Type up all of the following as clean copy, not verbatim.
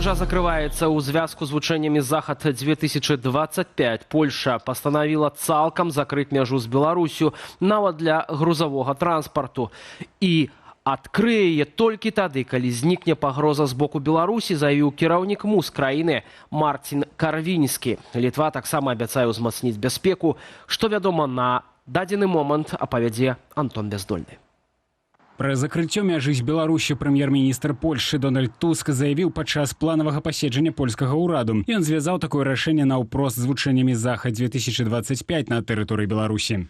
Мяжа закрываецца ў звязку з вучэннямі «Захад-2025». Польша пастанавіла цалкам закрыць мяжу з Беларусю нават для грузавога транспарту. І адкрые яе толькі тады, калі знікне пагроза з боку Беларусі, заявіў кіраўнік МУС краіны Марцін Карвінскі. Літва таксама абяцае ўзмацніць бяспеку. Што вядома на дадзены момант, апавядзе Антон Бяздольны. Пра закрыццё мяжы з Беларусю прэм'ер-міністр Польшчы Дональд Туск заявіў падчас планавага паседжання польскага ўраду. Ён звязаў такое рашэнне наўпрост з вучэннямі «Захад-2025» на тэрыторыі Беларусі.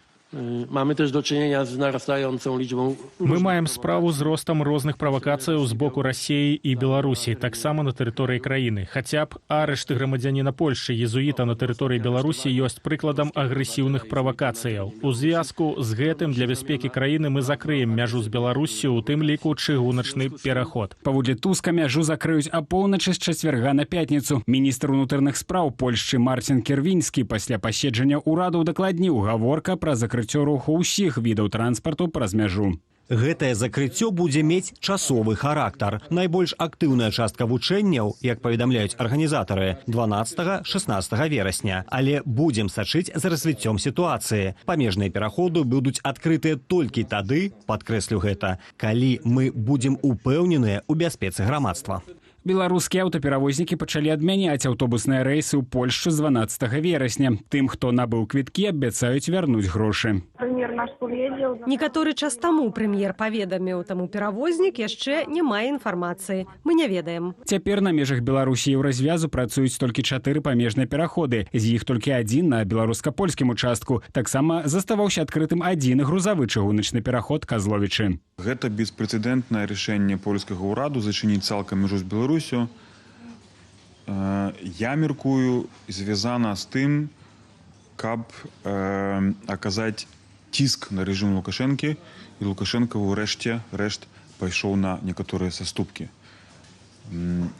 Mamy też do czynienia z narastającą liczbą... Мы маем справу з ростам розных правакацыяў з боку Расіі і Беларусі, таксама на тэрыторыі краіны. Хаця б арышты грамадзяніна Польшчы, езуіта на тэрыторыі Беларусі ёсць прыкладам агрэсіўных правакацыяў. У звязку з гэтым для бяспекі краіны мы закрыем мяжу з Беларуссю, у тым ліку чыгуначны пераход. Паводле Туска мяжу закрыюць апоўначы з чацвярга на пятніцу. Міністр унутраных спраў Польшчы Марцін Карвінскі пасля паседжання ўраду дакладніў, гаворка пра закрыццё руху ўсіх відаў транспарту праз мяжу. Гэтае закрыццё будзе мець часовы характар. Найбольш актыўная частка вучэнняў, як паведамляюць арганізатары, 12-16 верасня. Але будзем сачыць за развіццём сітуацыі. Памежныя пераходы будуць адкрытыя толькі тады, падкрэслю гэта, калі мы будзем упэўненыя ў бяспецы грамадства. Беларускія аўтаперавознікі пачалі адмяняць аўтобусныя рэйсы ў Польшчу з 12 верасня. Тым, хто набыў квіткі, абяцаюць вярнуць грошы. Некаторы час таму прэм'ер паведаміў, таму перавознік яшчэ не мае інфармацыі. Мы не ведаем. Цяпер на межах Беларусі і Еўразвязу працуюць толькі 4 памежныя пераходы. З іх толькі адзін на беларуска-польскім участку. Таксама заставаўся адкрытым адзіны грузавы чыгуначны пераход Казловічы. Гэта беспрэцэдэнтнае рашэнне польскага ўраду зачыніць цалкам мяжу з Беларусю. Я меркую, звязана з тым, каб аказаць ціск на рэжым Лукашэнкі, і Лукашэнка ўрэшце пайшоў на некаторыя саступкі.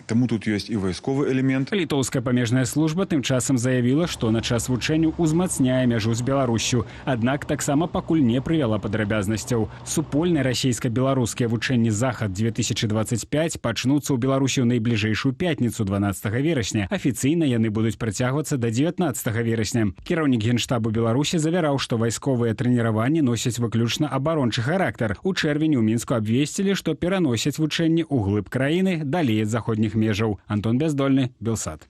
Таму тут ёсць і вайсковы элемент. Літоўская памежная служба тым часам заявіла, што на час вучэнняў узмацняе мяжу з Беларуссю. Аднак таксама пакуль не прывяла падрабязнасцяў. Супольныя расійска-беларускія вучэнні «Захад-2025» пачнуцца ў Беларусі ў найбліжэйшую пятніцу 12 верасня. Афіцыйна яны будуць працягвацца да 19 верасня. Кіраўнік Генштабу Беларусі завяраў, што вайсковыя трэніраванні носяць выключна абарончы характар. У чэрвені ў Мінску абвесцілі, што пераносяць вучэнні ў глыб краіны далей ад заходніх межаў. Антон Бяздольны, Белсат.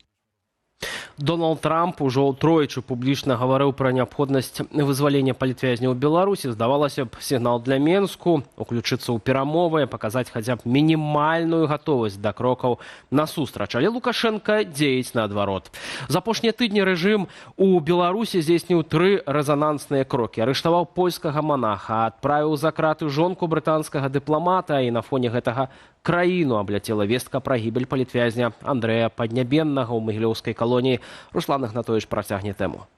Дональд Трамп ужо тройчы публічна гаварыў пра неабходнасць вызвалення палітвязняў у Беларусі. Здавалася б, сігнал для Менску уключыцца ў перамовы, паказаць хаця б мінімальную гатовасць да крокаў насустрач. Але Лукашенка дзеяць наадварот. За апошнія тыдні рэжым у Беларусі здзейсніў 3 рэзанансныя крокі. Арыштаваў польскага манаха, адправіў за краты жонку брытанскага дыпламата, і на фоне гэтага краіну абляцела вестка пра гібель палітвязня Андрэя Паднябеннага ў магілёўскай калоніі. Руслан Ігнатович працягне тэму.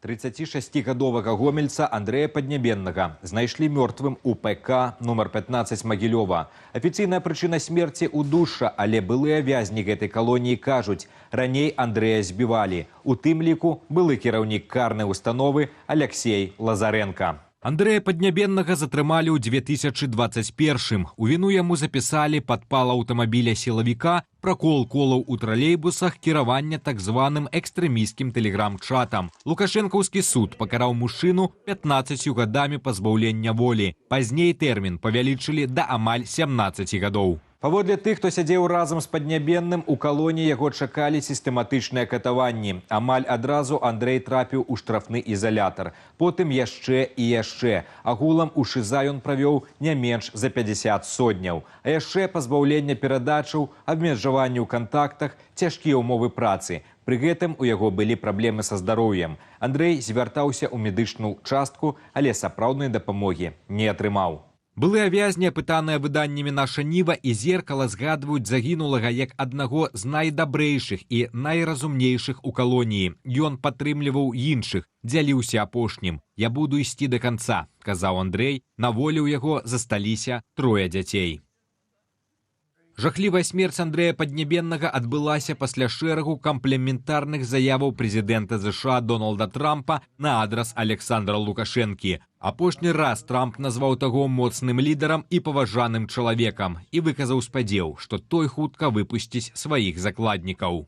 36-гадовага гомельца Андрэя Паднябеннага знайшлі мёртвым у ПК нумар 15 Магілёва. Афіцыйная прычына смерці ўдушша, але былыя вязні гэтай калоніі кажуць, раней Андрэя збівалі. У тым ліку былы кіраўнік карнай установы Аляксей Лазаренка. Андрэя Паднябеннага затрымалі ў 2021. У віну яму запісалі падпал аўтамабіля сілавіка, пракол колаў у тралейбусах, кіраванне так званым экстрэмісцкім тэлеграм-чатам. Лукашэнкаўскі суд пакараў мужчыну 15 гадамі пазбаўлення волі. Пазней тэрмін павялічылі да амаль 17 гадоў. Паводле тых, хто сядзеў разам з Паднябенным, у калоніі яго чакалі сістэматычныя катаванні. Амаль адразу Андрэй трапіў у штрафны ізалятар. Потым яшчэ і яшчэ. Агулам у ШИЗА ён правёў не менш за 50 сотняў. А яшчэ пазбаўлення перадачаў, абмежаванне ў кантактах, цяжкія ўмовы працы. Пры гэтым у яго былі праблемы са здароўем. Андрэй звяртаўся ў медычную частку, але сапраўднай дапамогі не атрымаў. Былыя вязні, апытаныя выданнямі «Наша Ніва» і «Зеркала», згадваюць загінулага як аднаго з найдабрэйшых і найразумнейшых у калоніі. Ён падтрымліваў іншых, дзяліўся апошнім. «Я буду ісці да канца», – казаў Андрэй. На волі ў яго засталіся 3 дзяцей. Жахлівая смерць Андрэя Паднябеннага адбылася пасля шэрагу камплементарных заяваў прэзідэнта ЗША Дональда Трампа на адрас Александра Лукашэнкі. Апошні раз Трамп назваў таго моцным лідарам і паважаным чалавекам і выказаў спадзеў, што той хутка выпусціць сваіх закладнікаў.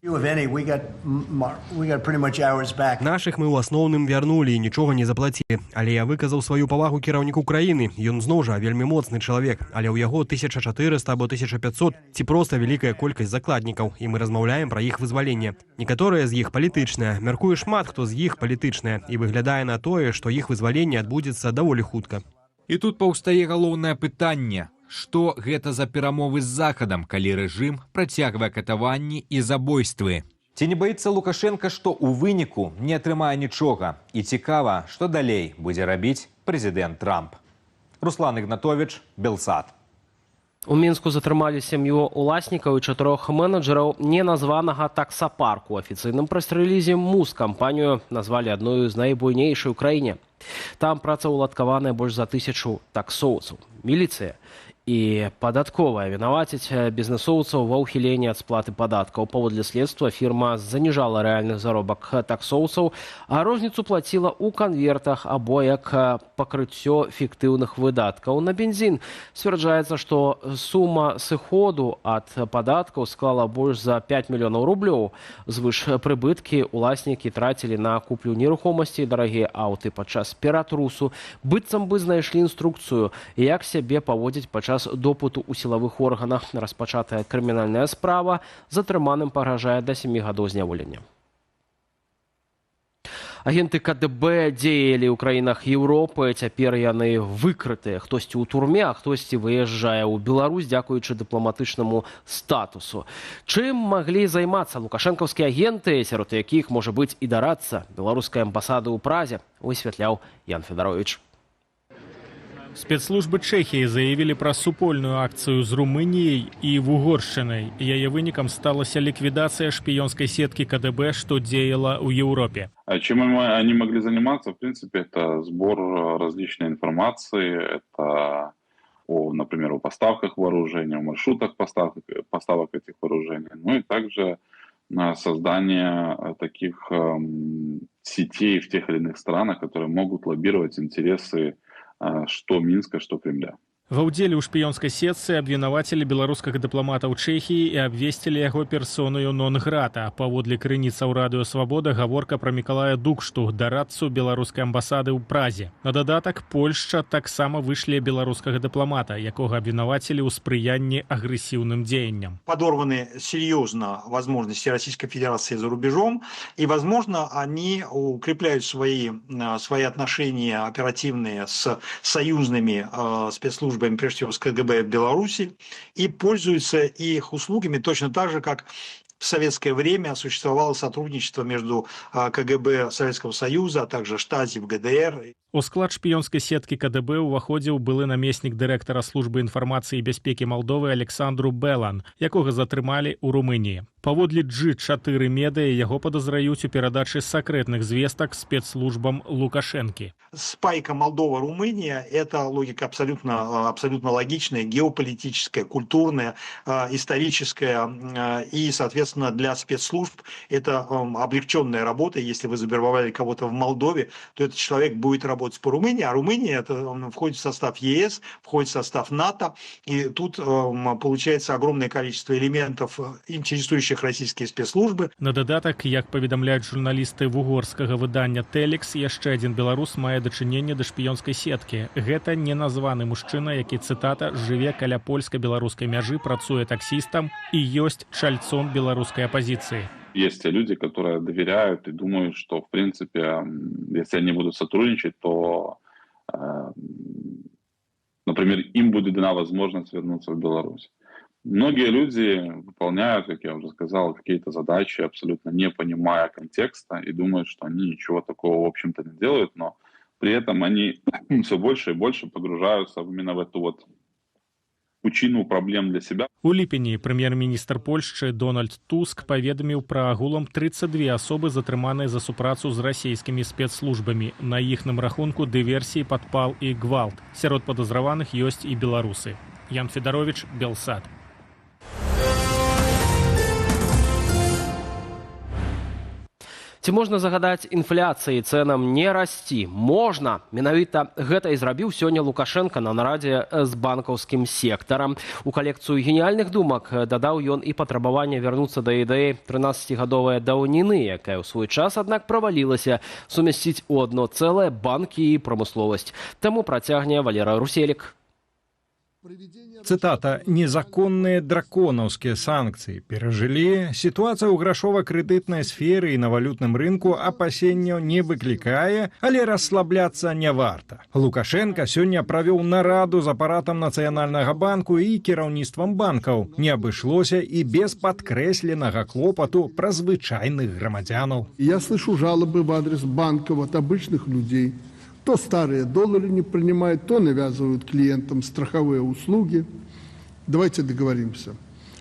Нашых мы ў асноўным вярнулі і нічога не заплацілі. Але я выказаў сваю павагу кіраўніку краіны. Ён зноў жа вельмі моцны чалавек, але ў яго 1400 або 1500 ці проста вялікая колькасць закладнікаў, і мы размаўляем пра іх вызваленне. Некаторыя з іх палітычныя, мяркую шмат хто з іх палітычныя, і выглядае на тое, што іх вызваленне адбудзецца даволі хутка. І тут паўстае галоўнае пытанне. Што гэта за перамовы з Захадам, калі рэжым працягвае катаванні і забойствы? Ці не баіцца Лукашенка, што ў выніку не атрымае нічога? І цікава, што далей будзе рабіць прэзідэнт Трамп. Руслан Ігнатовіч, Белсат. У Мінску затрымалі сям'ю уласнікаў і 4 менеджераў неназванага таксапарку. У афіцыйным прэс-рэлізе МУЗ кампанію назвалі адною з найбуйнейшай у краіне. Там працаўладкаваныя больш за 1000 таксоўцаў. Міліцыя і падатковая вінавацяць бізнесоўцаў ва ўхіленні ад сплаты падаткаў. Паводле следства фірма заніжала рэальны заробак таксоўцаў, а розніцу плаціла ў канвертах або як пакрыццё фіктыўных выдаткаў на бензін. Сцвярджаецца, што сума сыходу ад падаткаў склала больш за 5 мільёнаў рублёў. Звыш прыбыткі уласнікі трацілі на куплю нерухомасці і дарагія аўты падчас ператрусу. Быццам бы знайшлі інструкцыю, як сябе паводзіць падчас допыту ў сілавых органах. Распачатая крымінальная справа, затрыманым пагражае да 7 гадоў зняволення. Агенты КДБ дзеялі ў краінах Еўропы, цяпер яны выкрытыя. Хтосьці ў турме, а хтосьці выязджае ў Беларусь, дзякуючы дыпламатычнаму статусу. Чым маглі займацца лукашэнкаўскія агенты, сярод якіх можа быць і дарацца беларускай амбасады ў Празе, высвятляў Ян Федарович. Спецслужбы Чэхіі заявілі пра супольную акцыю з Румыніяй і Вугоршчынай. Яе вынікам сталася ліквідацыя шпіёнскай сеткі КДБ, што дзеяла ў Еўропе. Чем они могли заниматься? В принципе, это сбор различной информации, это, например, о поставках вооружения, о маршрутах поставок этих вооружений, ну и также создание таких сетей в тех или иных странах, которые могут лоббировать интересы что Минска, что Кремля. Ва ўдзеле ў шпіёнскай сетцы абвінавацілі беларускага дыпламата ў Чэхіі і абвесцілі яго персонаю нон-грата. Паводле крыніцаў Радыё Свабода гаворка пра Мікалая Дукшту, дарадцу беларускай амбасады ў Празе. На дадатак, Польшча таксама вышле беларускага дыпламата, якога абвінавацілі ў спрыянні агрэсіўным дзеянням. Подорваны серьезно возможности Российской Федерации за рубежом, и, возможно, они укрепляют свои отношения оперативные с союзными спецслужбами, прежде всего с КГБ в Беларуси, и пользуются их услугами точно так же, как в советское время существовало сотрудничество между КГБ Советского Союза, а также Штази в ГДР. У склад шпіёнскай сеткі КДБ уваходзіў былы намеснік дырэктара службы інфармацыі і бяспекі Малдовы Александру Белан, якога затрымалі ў Румыніі. Паводле G4 медыа яго падазраюць у перадачы сакрэтных звестак спецслужбам Лукашэнкі. Спайка Молдова-Румыния – это логика абсолютно логичная, геополитическая, культурная, историческая. И, соответственно, для спецслужб это облегченная работа. Если вы завербовали кого-то в Молдове, то этот человек будет работать по Румынии. А Румыния входит в состав ЕС, входит в состав НАТО. И тут получается огромное количество элементов, интересующих российские спецслужбы. На дадатак, як паведамляюць журналісты вугорскага выдання «Телекс», яшчэ адзін беларус мае дачыненне да шпіёнскай сеткі. Гэта неназваны мужчына, які, цытата, «жыве каля польска-беларускай мяжы, працуе таксістам і ёсць чальцом беларускай апозіцыі». Есть те люди, которые доверяют и думают, что, в принципе, если они будут сотрудничать, то, например, им будет дана возможность вернуться в Беларусь. Многие люди выполняют, как я уже сказал, какие-то задачи, абсолютно не понимая контекста, и думают, что они ничего такого, в общем-то, не делают, но при этом они все больше и больше погружаются именно в эту вот пучину проблем для себя. У ліпені прэм'ер-міністр Польшчы Дональд Туск паведаміў пра агулам 32 асобы, затрыманыя за супрацу з расійскімі спецслужбамі. На іхным рахунку дыверсіі, падпал і гвалт. Сярод падазраваных ёсць і беларусы. Ян Федарович, Белсат. Ці можна загадаць інфляцыі цэнам не расці? Можна. Менавіта гэта і зрабіў сёння Лукашенко на нарадзе з банкаўскім сектарам. У калекцыю геніяльных думак дадаў ён і патрабаванне вярнуцца да ідэі 13-гадовай даўніны, якая ў свой час, аднак, правалілася сумясціць у адно цэлае банкі і прамысловасць. Таму працягне Валера Руселік. Цитата. «Незаконные драконовские санкции пережили. Ситуация у грошово-кредитной сферы и на валютном рынку опасения не выкликая, але расслабляться не варто». Лукашенко сегодня провел нараду с аппаратом Национального банку и кіраўніцтвам банков. Не обошлося и без подкресленного клопоту про звычайных громадянов. Я слышу жалобы в адрес банков от обычных людей. То старые доллары не принимают, то навязывают клиентам страховые услуги. Давайте договоримся.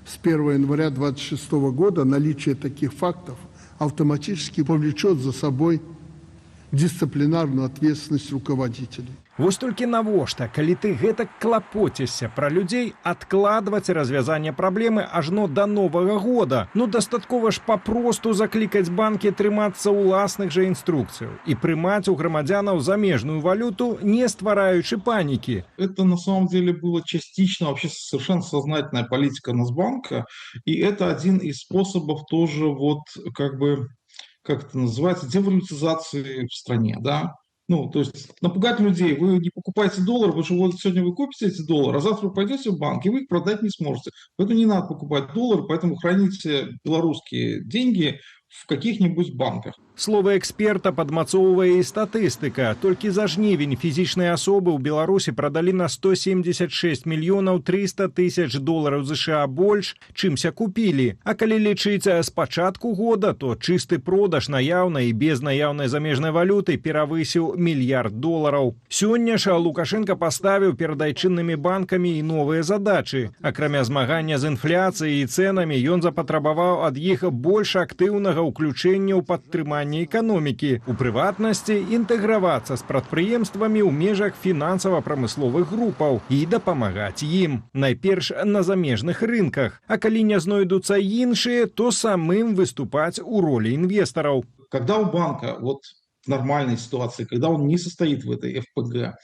С 1 января 2026 года наличие таких фактов автоматически повлечет за собой дисциплинарную ответственность руководителей. Вось толькі навошта, калі ты гэтак клапоцішся пра людзей, адкладваць развязанне праблемы ажно да Новага года. Ну, дастаткова ж папросту заклікаць банкі трымацца ўласных жа інструкцыяў і прымаць у грамадзянаў замежную валюту, не ствараючы панікі. Это на самом деле было частично вообще совершенно сознательная политика Нацбанка, и это один из способов тоже вот как бы, как это называется, девалютизации в стране, да. Ну, то есть напугать людей, вы не покупаете доллары, потому что вот сегодня вы купите эти доллары, а завтра вы пойдете в банк, и вы их продать не сможете. Поэтому не надо покупать доллары, поэтому храните белорусские деньги в каких-нибудь банках. Слово эксперта падмацоўвае і статыстыка. Толькі за жнівень фізічныя асобы ў Беларусі прадалі на 176 мільёнаў 300 тысяч долараў США больш, чымся купілі. А калі лічыць з пачатку года, то чысты продаж наяўнай і без наяўнай замежнай валюты перавысіў $1 мільярд. Сёння ж Лукашенко паставіў перад айчыннымі банкамі і новыя задачы. Акрамя змагання з інфляцыяй і цэнамі, ён запатрабаваў ад іх больш актыўнага ўключэння ў падтрыманне эканомікі, у прыватнасці інтэгравацца з прадпрыемствамі ў межах фінансава-прамысловых групаў і дапамагаць ім, найперш на замежных рынках, а калі не знойдуцца іншыя, то самым выступаць у ролі інвестараў. Когда у банка вот в нормальной ситуации, когда он не состоит в этой ФПГ,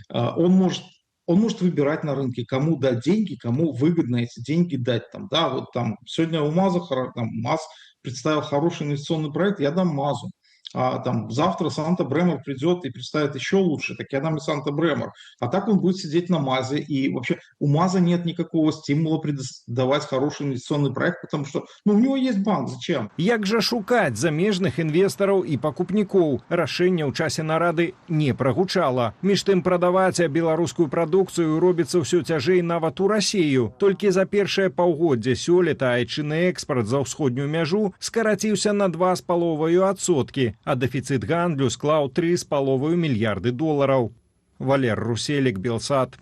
он может выбирать на рынке, кому дать деньги, кому выгодно эти деньги дать. Там, да, вот там сегодня у МАЗа, там, МАЗ представил хороший инвестиционный проект, я дам МАЗу. А там завтра Санта Бремер придет и представит еще лучше, так я дам и Санта Бремер. А так он будет сидеть на МАЗе, и вообще у МАЗа нет никакого стимула давать хороший инвестиционный проект, потому что у него есть банк, зачем? Як жа шукаць замежных інвестараў і пакупнікоў? Рашэнне ў часе нарады не прагучала. Між тым прадаваць беларускую прадукцыю робіцца ўсё цяжэй нават у Расію. Толькі за першае паўгоддзе сёлета айчынны экспарт за ўсходнюю мяжу скараціўся на 2,5%, а дэфіцыт гандлю склаў $3,5 мільярды. Валер Руселік, Белсат.